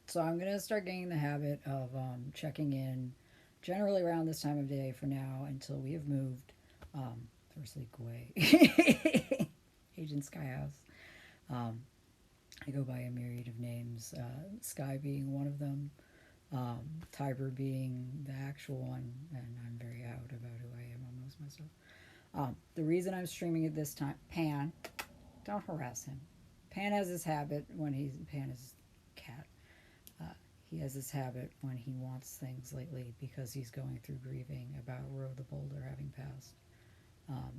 So I'm gonna start getting the habit of checking in generally around this time of day for now until we have moved. Firstly, Gui, Agent Skyhouse. Um, I go by a myriad of names, Sky being one of them, Tiber being the actual one, and I'm very out about who I am on most of my stuff. The reason I'm streaming it this time, Pan, don't harass him. Pan has this habit when Pan is cat. Uh, he has this habit when he wants things lately because he's going through grieving about Roe the Boulder having passed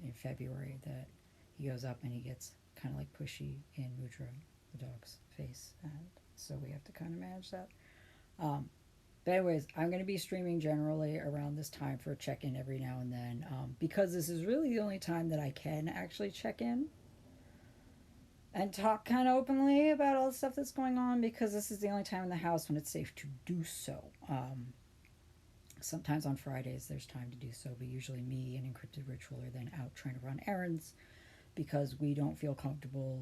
in February that he goes up and he gets kind of like pushy in Mudra, the dog's face. And so we have to kind of manage that. Um, but anyways, I'm going to be streaming generally around this time for a check-in every now and then because this is really the only time that I can actually check in and talk kind of openly about all the stuff that's going on because this is the only time in the house when it's safe to do so. Sometimes on Fridays there's time to do so, but usually me and Encrypted Ritual are then out trying to run errands because we don't feel comfortable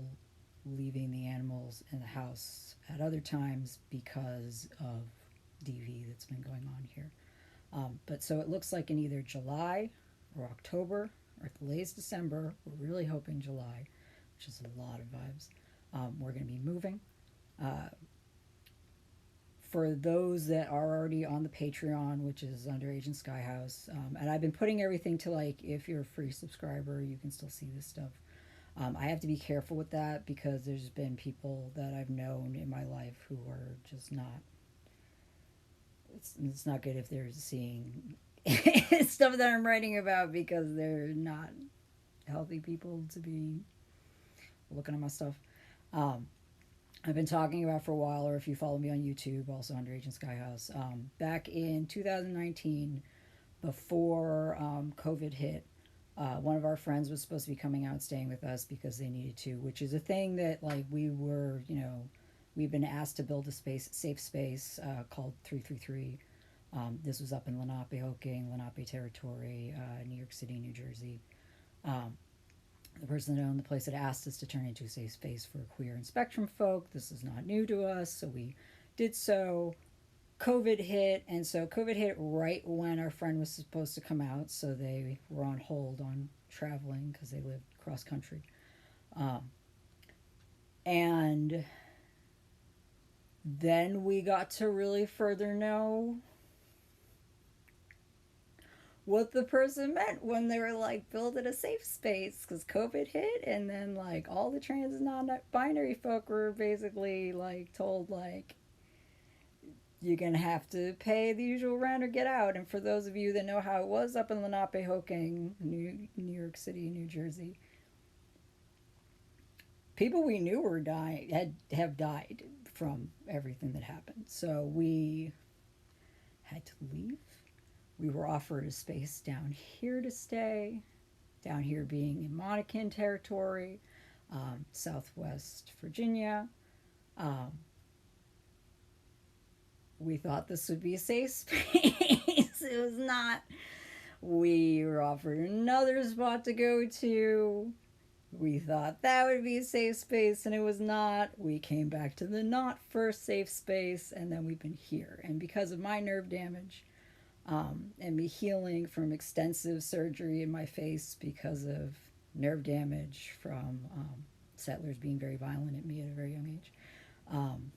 leaving the animals in the house at other times because of DV that's been going on here. But so it looks like in either July or October or at the latest December, we're really hoping July, which is a lot of vibes. We're going to be moving. Uh, for those that are already on the Patreon, which is under Agent Skyhouse, and I've been putting everything to like if you're a free subscriber, you can still see this stuff. I have to be careful with that because there's been people that I've known in my life who are just not. It's not good if they're seeing stuff that I'm writing about because they're not healthy people to be looking at my stuff. Um, I've been talking about for a while, or if you follow me on YouTube, also under Agent Skyhouse, back in 2019, before COVID hit, one of our friends was supposed to be coming out and staying with us because they needed to, which is a thing that like we were, we've been asked to build a safe space called 333. This was up in Lenape territory, New York City, New Jersey. Um, the person that owned the place had asked us to turn into a safe space for queer and spectrum folk. This is not new to us, so we did so. COVID hit, and so COVID hit right when our friend was supposed to come out, so they were on hold on traveling because they lived cross country. Um, and then we got to really further know what the person meant when they were like building a safe space because COVID hit, and then like all the trans and non-binary folk were basically like told like you're gonna have to pay the usual rent or get out. And for those of you that know how it was up in Lenape, New York City, New Jersey, people we knew were dying have died from everything that happened. So we had to leave. We were offered a space down here to stay, down here being in Monacan territory, Southwest Virginia. Um, we thought this would be a safe space. It was not. We were offered another spot to go to. We thought that would be a safe space, and it was not. We came back to the not first safe space, and then we've been here. And because of my nerve damage, and me healing from extensive surgery in my face because of nerve damage from settlers being very violent at me at a very young age. Um,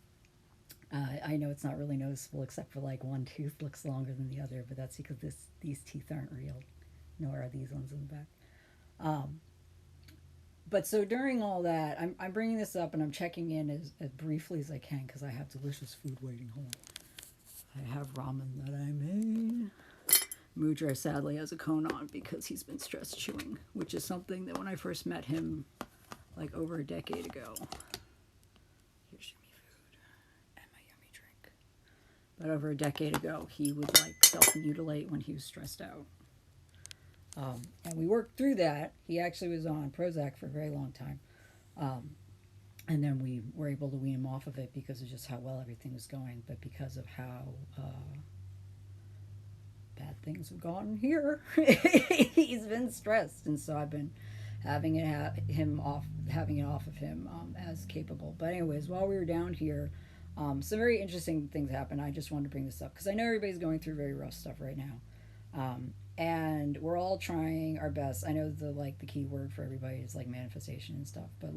I know it's not really noticeable except for like one tooth looks longer than the other, but that's because these teeth aren't real, nor are these ones in the back. Um, but so during all that, I'm bringing this up and I'm checking in as briefly as I can because I have delicious food waiting home. I have ramen that I made. Mudra sadly has a cone on because he's been stress chewing, which is something that when I first met him, like over a decade ago. Here's your food and my yummy drink. But over a decade ago, he would like self-mutilate when he was stressed out. And we worked through that. He actually was on Prozac for a very long time. Um, and then we were able to wean him off of it because of just how well everything was going, but because of how bad things have gone here, he's been stressed, and so I've been having it off of him as capable. But anyways, while we were down here, Some very interesting things happen. I just wanted to bring this up because I know everybody's going through very rough stuff right now. And we're all trying our best. I know the key word for everybody is like manifestation and stuff, but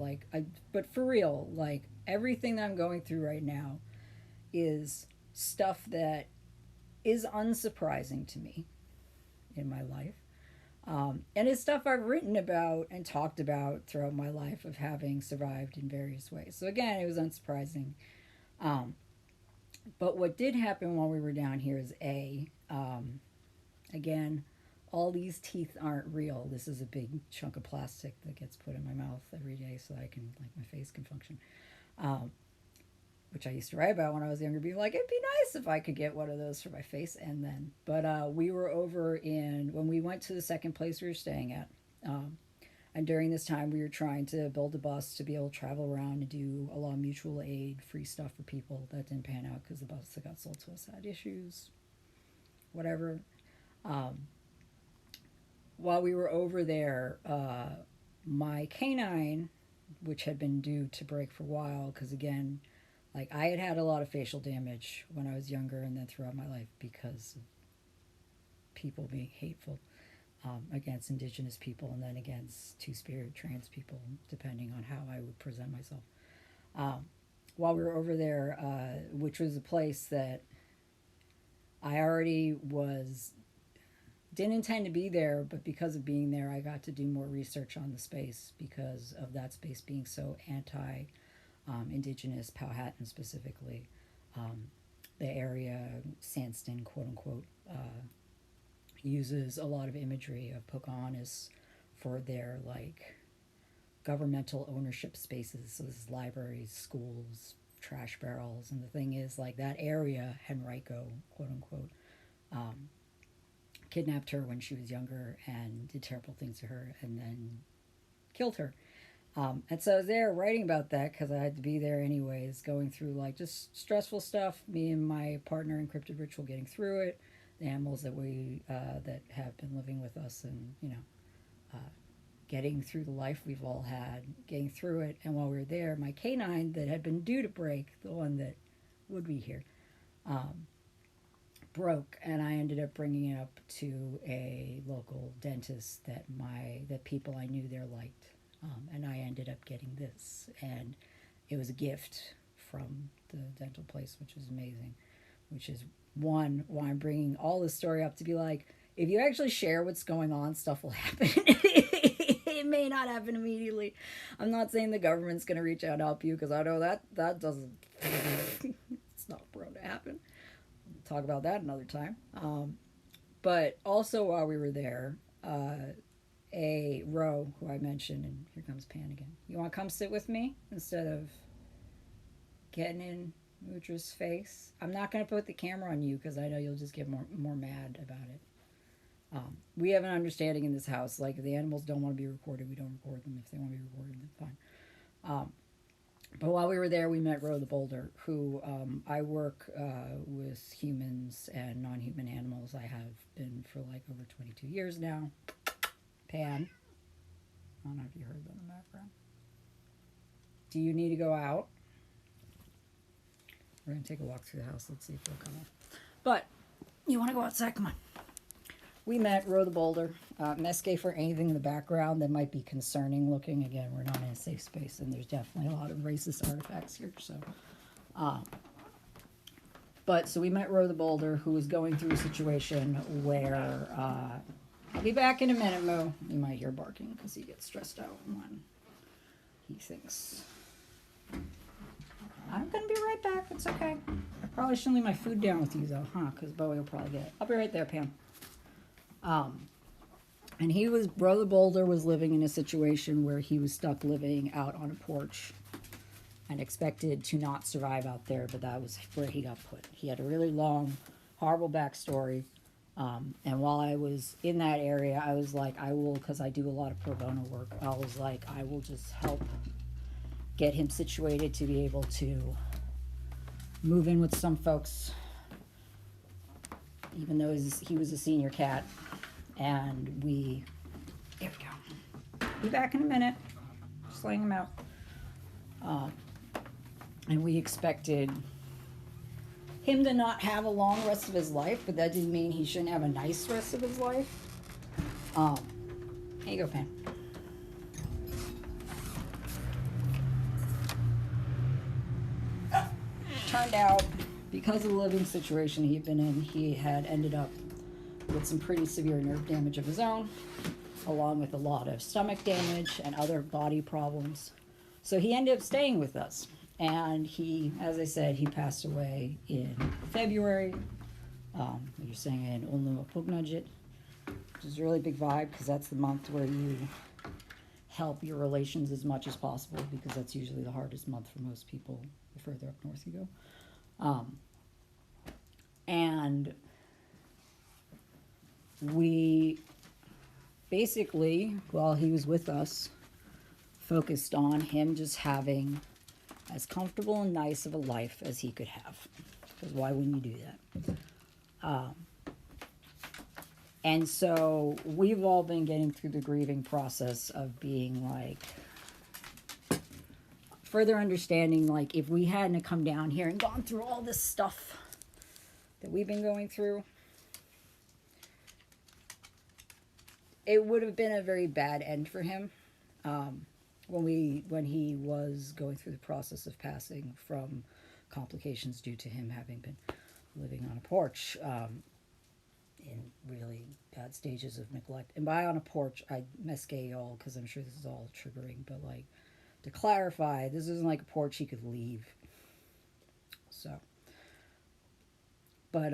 but for real, like everything that I'm going through right now is stuff that is unsurprising to me in my life. And it's stuff I've written about and talked about throughout my life of having survived in various ways. So again, it was unsurprising. Um, but what did happen while we were down here is again, all these teeth aren't real. This is a big chunk of plastic that gets put in my mouth every day so I can, like, my face can function. Um, which I used to write about when I was younger, being like, it'd be nice if I could get one of those for my face. And then, but we were over when we went to the second place we were staying at. And during this time, we were trying to build a bus to be able to travel around and do a lot of mutual aid, free stuff for people. That didn't pan out because the bus that got sold to us had issues, whatever. Um, while we were over there, my canine, which had been due to break for a while, because again, like I had a lot of facial damage when I was younger and then throughout my life because of people being hateful against indigenous people and then against two-spirit trans people, depending on how I would present myself. While we were over there, which was a place that I already didn't intend to be there, but because of being there, I got to do more research on the space because of that space being so anti-indigenous, Powhatan specifically. The area, Sandston, quote unquote, uses a lot of imagery of Pocahontas for their like governmental ownership spaces. So this is libraries, schools, trash barrels, and the thing is, like, that area, Henrico, quote unquote, kidnapped her when she was younger and did terrible things to her and then killed her. And so I was there writing about that because I had to be there anyways, going through like just stressful stuff. Me and my partner in Cryptid Ritual getting through it, the animals that that have been living with us, and getting through the life we've all had, getting through it. And while we were there, my canine that had been due to break, the one that would be here, broke, and I ended up bringing it up to a local dentist that people I knew there liked, and I ended up getting this, and it was a gift from the dental place, which is amazing, which is why I'm bringing all this story up, to be like, if you actually share what's going on, stuff will happen. It may not happen immediately. I'm not saying the government's going to reach out and help you, because I know that doesn't it's not prone to happen. Talk about that another time. But also while we were there, a Ro, who I mentioned, and here comes Pan again. You want to come sit with me instead of getting in Mudra's face? I'm not going to put the camera on you because I know you'll just get more mad about it. We have an understanding in this house, like if the animals don't want to be recorded, we don't record them. If they want to be recorded, then fine. But while we were there, we met Ro the Boulder, who I work with humans and non-human animals. I have been for like over 22 years now. Pan. I don't know if you heard that in the background. Do you need to go out? We're going to take a walk through the house. Let's see if they'll come up. But you want to go outside? Come on. We met Ro the Boulder. Mesque for anything in the background that might be concerning looking. Again, we're not in a safe space, and there's definitely a lot of racist artifacts here. So, so we met Ro the Boulder, who was going through a situation where I'll be back in a minute, Moo. You might hear barking because he gets stressed out when he thinks. I'm gonna be right back. It's okay. I probably shouldn't leave my food down with you though, huh? Because Bowie will probably get it. I'll be right there, Pam. And Ro the Boulder was living in a situation where he was stuck living out on a porch and expected to not survive out there, but that was where he got put. He had a really long, horrible backstory. And while I was in that area, I was like, because I do a lot of pro bono work, I was like, I will just help get him situated to be able to move in with some folks, even though he was a senior cat. And there we go. Be back in a minute. Just laying him out. And we expected him to not have a long rest of his life, but that didn't mean he shouldn't have a nice rest of his life. Um, here you go, Pam. Turned out, because of the living situation he'd been in, he had ended up with some pretty severe nerve damage of his own, along with a lot of stomach damage and other body problems. So he ended up staying with us. And he, as I said, he passed away in February. You're saying in Onlu Apugnajit, which is a really big vibe because that's the month where you help your relations as much as possible, because that's usually the hardest month for most people the further up north you go. And we basically, while he was with us, focused on him just having as comfortable and nice of a life as he could have. Because why wouldn't you do that? And so we've all been getting through the grieving process of being like, further understanding, like, if we hadn't come down here and gone through all this stuff that we've been going through, it would have been a very bad end for him. When he was going through the process of passing from complications due to him having been living on a porch in really bad stages of neglect. And by on a porch, I mesque y'all because I'm sure this is all triggering, but like, to clarify, this isn't like a porch he could leave. So, but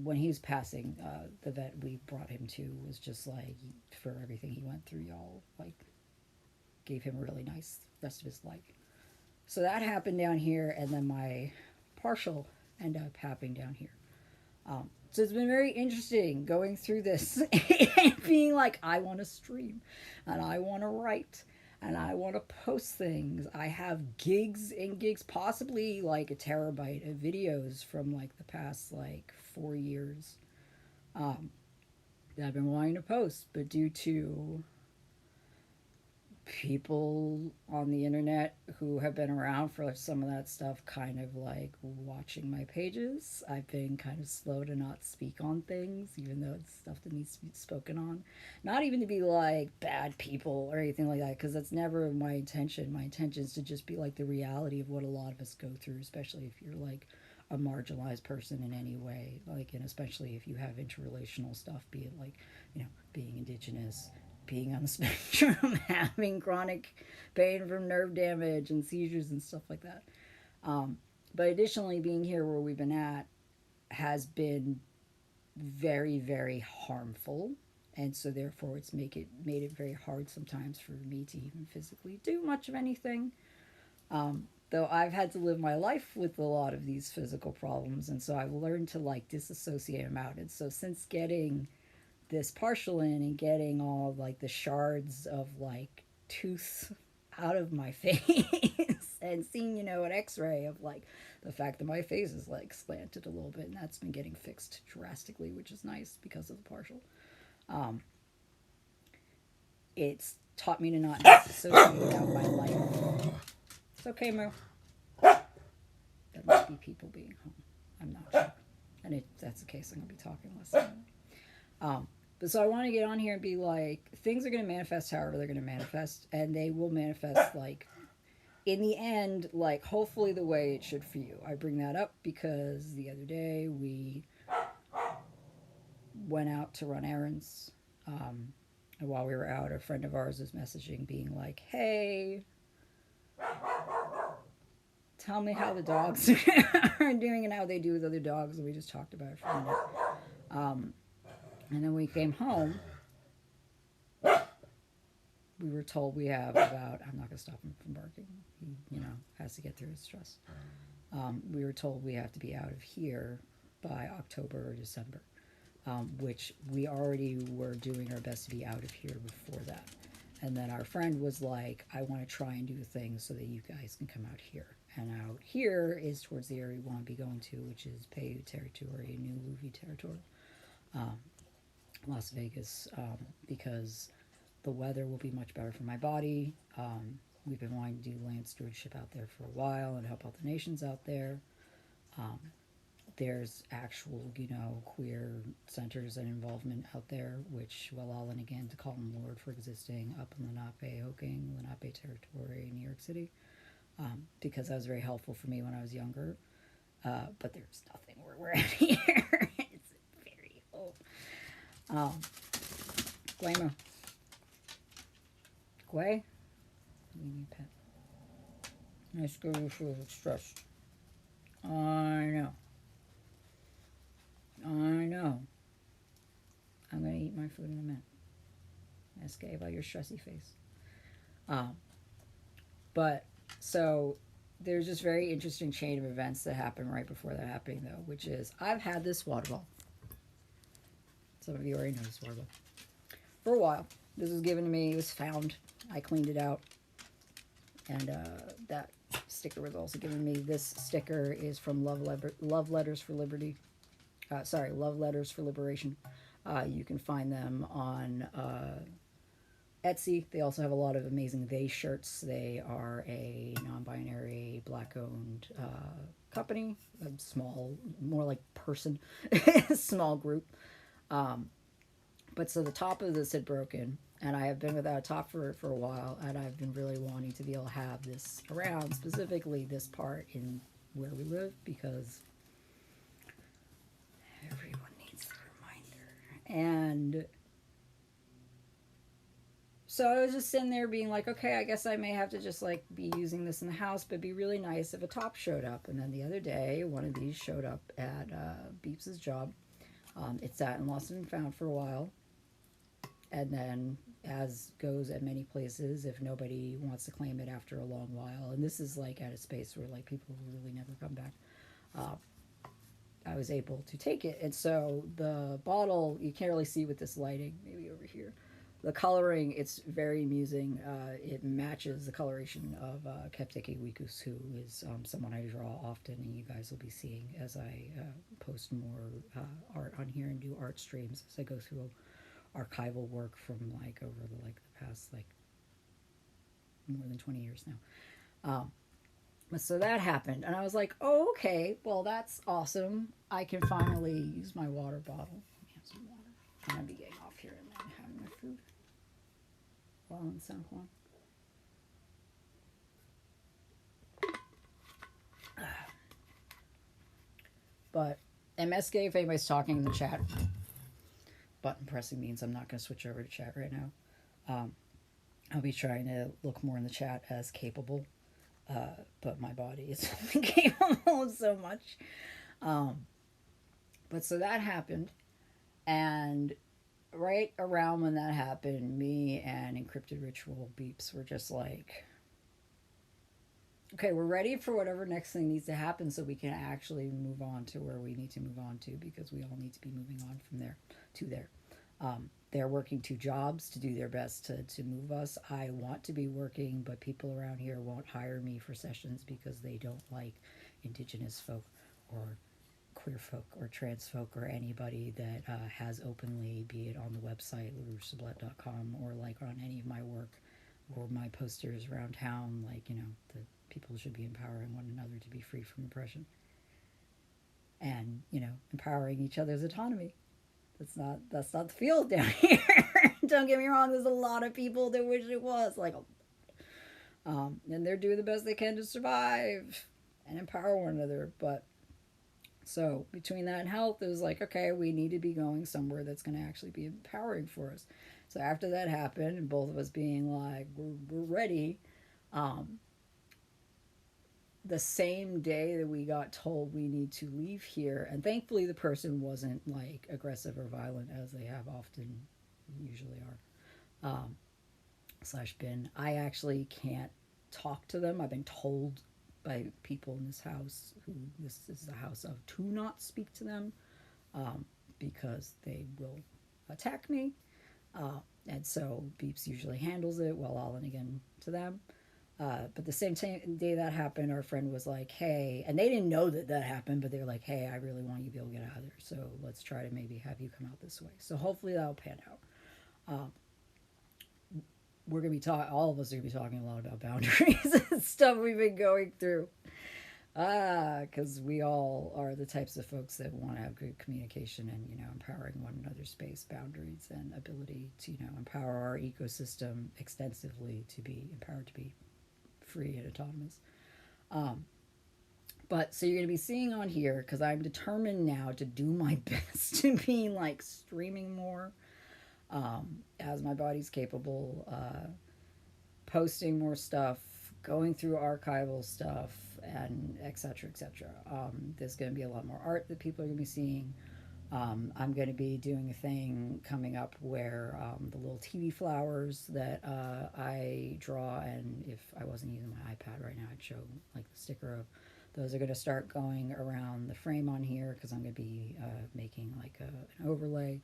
when he was passing, the vet we brought him to was just like, for everything he went through, y'all, like, gave him a really nice rest of his life. So that happened down here, and then my partial ended up happening down here. So it's been very interesting going through this and being like, I want to stream, and I want to write, and I want to post things. I have gigs and gigs, possibly like a terabyte of videos from like the past like 4 years that I've been wanting to post, but due to people on the internet who have been around for some of that stuff kind of like watching my pages, I've been kind of slow to not speak on things, even though it's stuff that needs to be spoken on. Not even to be like bad people or anything like that, because that's never my intention. My intention is to just be like the reality of what a lot of us go through, especially if you're like a marginalized person in any way, like, and especially if you have interrelational stuff, be it like, you know, being indigenous, being on the spectrum, having chronic pain from nerve damage and seizures and stuff like that. But additionally, being here where we've been at has been very, very harmful. And so therefore it's made it very hard sometimes for me to even physically do much of anything. Though I've had to live my life with a lot of these physical problems. And so I've learned to like disassociate them out. And so since getting this partial in and getting all like the shards of like tooth out of my face and seeing, you know, an x-ray of like the fact that my face is like slanted a little bit, and that's been getting fixed drastically, which is nice because of the partial. It's taught me to not disassociate out my life. It's okay, Mo. There might be people being home. I'm not sure. And if that's the case, I'm going to be talking less. But so I want to get on here and be like, things are going to manifest however they're going to manifest, and they will manifest like in the end, like hopefully the way it should for you. I bring that up because the other day we went out to run errands, and while we were out, a friend of ours was messaging being like, hey, tell me how the dogs are doing and how they do with other dogs, and we just talked about it for a minute. And then we came home, we were told we have about, I'm not going to stop him from barking, he, you know, has to get through his stress. We were told we have to be out of here by October or December, which we already were doing our best to be out of here before that. And then our friend was like, I want to try and do things so that you guys can come out here. And out here is towards the area we want to be going to, which is Paiute territory, New Luvi territory. Las Vegas, because the weather will be much better for my body. We've been wanting to do land stewardship out there for a while and help out the nations out there. there's actual, queer centers and involvement out there, which will and again to call him Lord for existing up in Lenape territory, New York City, because that was very helpful for me when I was younger. But there's nothing where we're at here. It's very old. Guaymo. Guay? We need pet. Nice girl for stressed. I know. I know. I'm going to eat my food in a minute. Escape by your stressy face. But, so, there's this very interesting chain of events that happened right before that happening, though, which is, I've had this water bottle. Some of you already know this water bottle. For a while. This was given to me. It was found. I cleaned it out. And that sticker was also given me. This sticker is from Love Letters for Liberty. Love Letters for Liberation. You can find them on Etsy. They also have a lot of amazing They shirts. They are a non-binary, black-owned company. A small, more like person, small group. But so the top of this had broken, and I have been without a top for a while, and I've been really wanting to be able to have this around, specifically this part in where we live, because everyone needs a reminder. And so I was just sitting there being like, okay, I guess I may have to just like be using this in the house, but it'd be really nice if a top showed up. And then the other day, one of these showed up at Beeps' job. It's sat and lost and found for a while. And then, as goes at many places, if nobody wants to claim it after a long while, and this is like at a space where like people will really never come back, I was able to take it. And so the bottle, you can't really see with this lighting, maybe over here. The coloring, it's very amusing. It matches the coloration of Kepteke Wikus, who is someone I draw often, and you guys will be seeing as I post more art on here and do art streams as I go through archival work from like over the past like more than 20 years now. But so that happened, and I was like, oh, okay, well, that's awesome. I can finally use my water bottle. Let me have some water. I'm gonna be getting off here and then having my food while in San Juan. But MSK, if anybody's talking in the chat, button pressing means I'm not going to switch over to chat right now. I'll be trying to look more in the chat as capable, but my body is capable of so much. But so that happened, and right around when that happened, me and Encrypted Ritual Beeps were just like, okay, we're ready for whatever next thing needs to happen so we can actually move on to where we need to move on to, because we all need to be moving on from there to there. They're working 2 jobs to do their best to move us. I want to be working, but people around here won't hire me for sessions because they don't like indigenous folk or queer folk or trans folk or anybody that has openly, be it on the website, larouchesublette.com, or like on any of my work or my posters around town, like, the people should be empowering one another to be free from oppression and, empowering each other's autonomy. That's not the field down here. Don't get me wrong, there's a lot of people that wish it was, like, and they're doing the best they can to survive and empower one another. But so between that and health, it was like, okay, we need to be going somewhere that's going to actually be empowering for us. So after that happened, and both of us being like, we're ready, the same day that we got told we need to leave here, and thankfully the person wasn't like aggressive or violent as they have often usually are, / been. I actually can't talk to them. I've been told by people in this house, who this is the house of, to not speak to them, because they will attack me. And so Beeps usually handles it while I'll and again to them. But the same day that happened, our friend was like, hey, and they didn't know that happened, but they were like, hey, I really want you to be able to get out of there. So let's try to maybe have you come out this way. So hopefully that'll pan out. We're going to be all of us are going to be talking a lot about boundaries and stuff we've been going through. Because we all are the types of folks that want to have good communication and, empowering one another's space, boundaries, and ability to, empower our ecosystem extensively to be empowered to be free and autonomous. Um, but so you're going to be seeing on here, because I'm determined now to do my best to be like streaming more as my body's capable, posting more stuff, going through archival stuff, and etc. etc. There's going to be a lot more art that people are going to be seeing. I'm going to be doing a thing coming up where the little TV flowers that I draw, and if I wasn't using my iPad right now, I'd show like the sticker of those are going to start going around the frame on here because I'm going to be making like an overlay.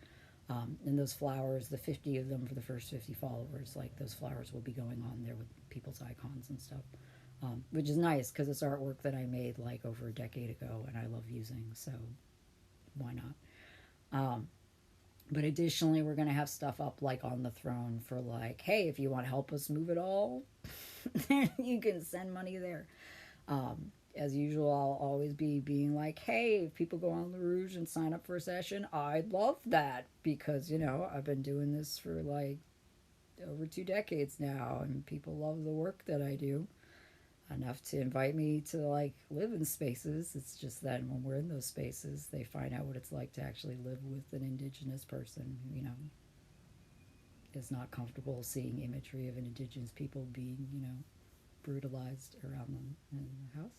And those flowers, the 50 of them for the first 50 followers, like those flowers will be going on there with people's icons and stuff, which is nice because it's artwork that I made like over a decade ago and I love using, so why not? Um, but additionally, we're going to have stuff up like on the throne for like, hey, if you want to help us move it all, you can send money there. As usual, I'll always be being like, hey, if people go on LaRouge and sign up for a session, I'd love that because, I've been doing this for like over 2 decades now and people love the work that I do enough to invite me to like live in spaces. It's just that when we're in those spaces, they find out what it's like to actually live with an indigenous person who, is not comfortable seeing imagery of an indigenous people being, brutalized around them in the house.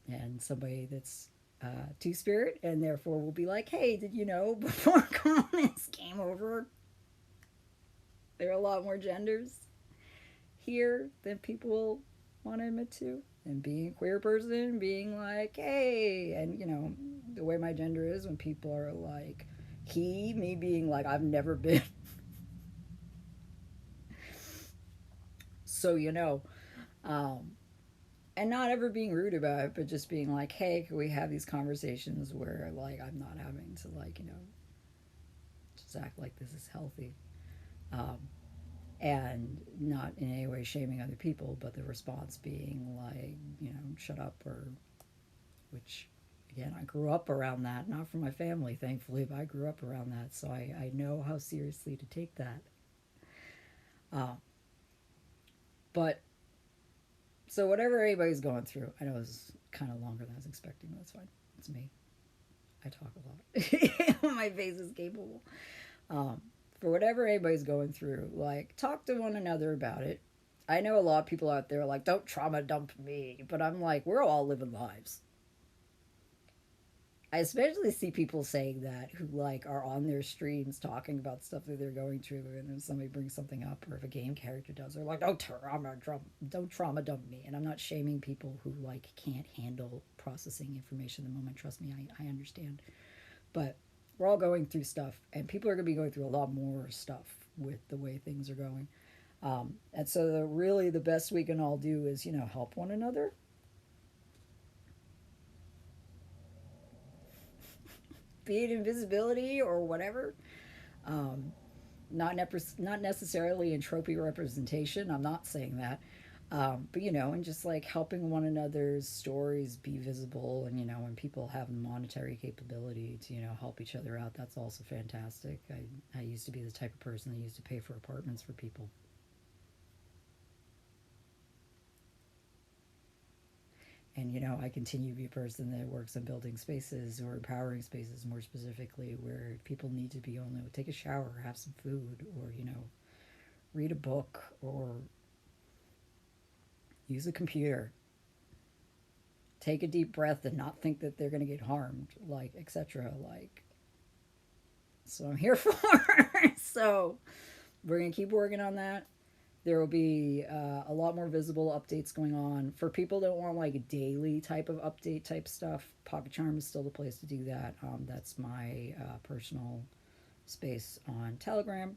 And somebody that's two spirit and therefore will be like, hey, did you know before colonists came over, there are a lot more genders here than people want to admit to? And being a queer person, being like, hey, and the way my gender is when people are like, he, me being like, I've never been. So, um, and not ever being rude about it, but just being like, hey, can we have these conversations where like I'm not having to like, just act like this is healthy. Um, and not in any way shaming other people, but the response being like, shut up, or which again, I grew up around that, not from my family, thankfully, but I grew up around that, so I know how seriously to take that. Uh, but so whatever anybody's going through, I know it's kind of longer than I was expecting, but that's fine. It's me. I talk a lot. My face is capable. Um, for whatever anybody's going through, like talk to one another about it. I know a lot of people out there are like, don't trauma dump me, but I'm like, we're all living lives. I especially see people saying that who like are on their streams talking about stuff that they're going through, and then somebody brings something up, or if a game character does, they're like, don't trauma dump me." And I'm not shaming people who like can't handle processing information in the moment. Trust me, I understand. But we're all going through stuff, and people are going to be going through a lot more stuff with the way things are going. And so, really, the best we can all do is, help one another. Be it invisibility or whatever. Um, not necessarily in trophy representation. I'm not saying that. But and just like helping one another's stories be visible, and when people have monetary capability to help each other out, that's also fantastic. I used to be the type of person that used to pay for apartments for people. And I continue to be a person that works on building spaces or empowering spaces more specifically, where people need to be able to take a shower, have some food, or read a book, or use a computer, take a deep breath and not think that they're going to get harmed, like etc. Like, so I'm here for. So we're going to keep working on that. There will be a lot more visible updates going on for people that want like a daily type of update type stuff. Pocket Charm is still the place to do that. That's my personal space on Telegram.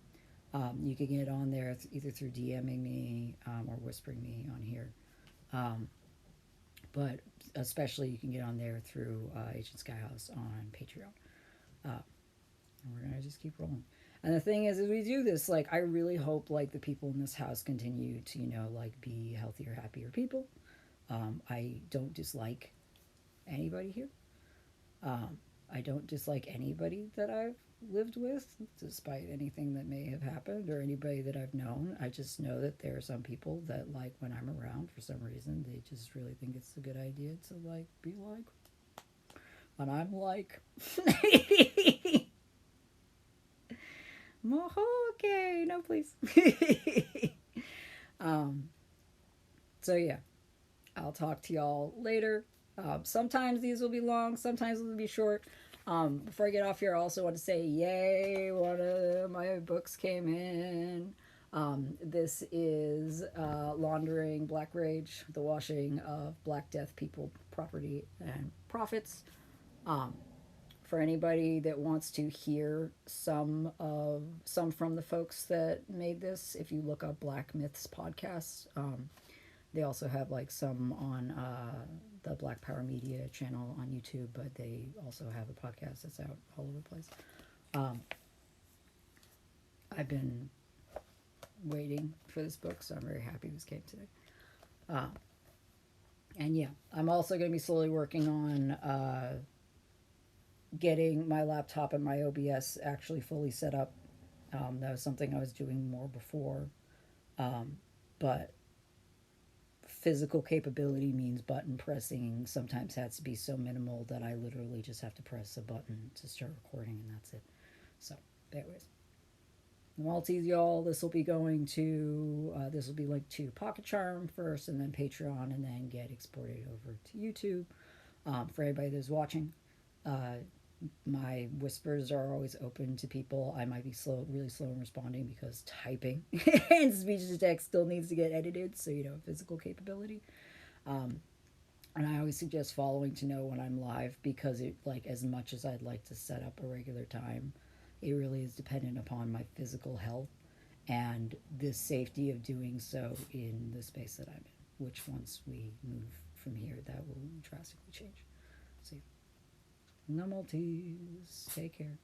You can get on there either through DMing me or whispering me on here. Um, but especially you can get on there through Agent Skyhouse on Patreon. And we're gonna just keep rolling. And the thing is, as we do this, like I really hope like the people in this house continue to like be healthier, happier people. I don't dislike anybody here. I don't dislike anybody that I've lived with, despite anything that may have happened or anybody that I've known. I just know that there are some people that, like, when I'm around, for some reason, they just really think it's a good idea to, like, be like, and I'm like, okay, no, please. um, so yeah, I'll talk to y'all later. Sometimes these will be long, sometimes they'll be short. Before I get off here, I also want to say, yay, one of my books came in. This is Laundering Black Rage, the Washing of Black Death People, Property, and Profits. Um, for anybody that wants to hear some from the folks that made this, if you look up Black Myths podcast, they also have like some on the Black Power Media channel on YouTube, but they also have a podcast that's out all over the place. I've been waiting for this book, so I'm very happy this came today. And yeah, I'm also going to be slowly working on getting my laptop and my OBS actually fully set up. That was something I was doing more before, but physical capability means button pressing sometimes has to be so minimal that I literally just have to press a button to start recording, and that's it. So, anyways, Maltese, y'all. This will be going to this will be linked to Pocket Charm first, and then Patreon, and then get exported over to YouTube. For anybody that's watching, my whispers are always open to people. I might be really slow in responding because typing and speech to text still needs to get edited, so physical capability. And I always suggest following to know when I'm live, because it, like, as much as I'd like to set up a regular time, it really is dependent upon my physical health and the safety of doing so in the space that I'm in, which once we move from here, that will drastically change. So, no Maltese. Take care.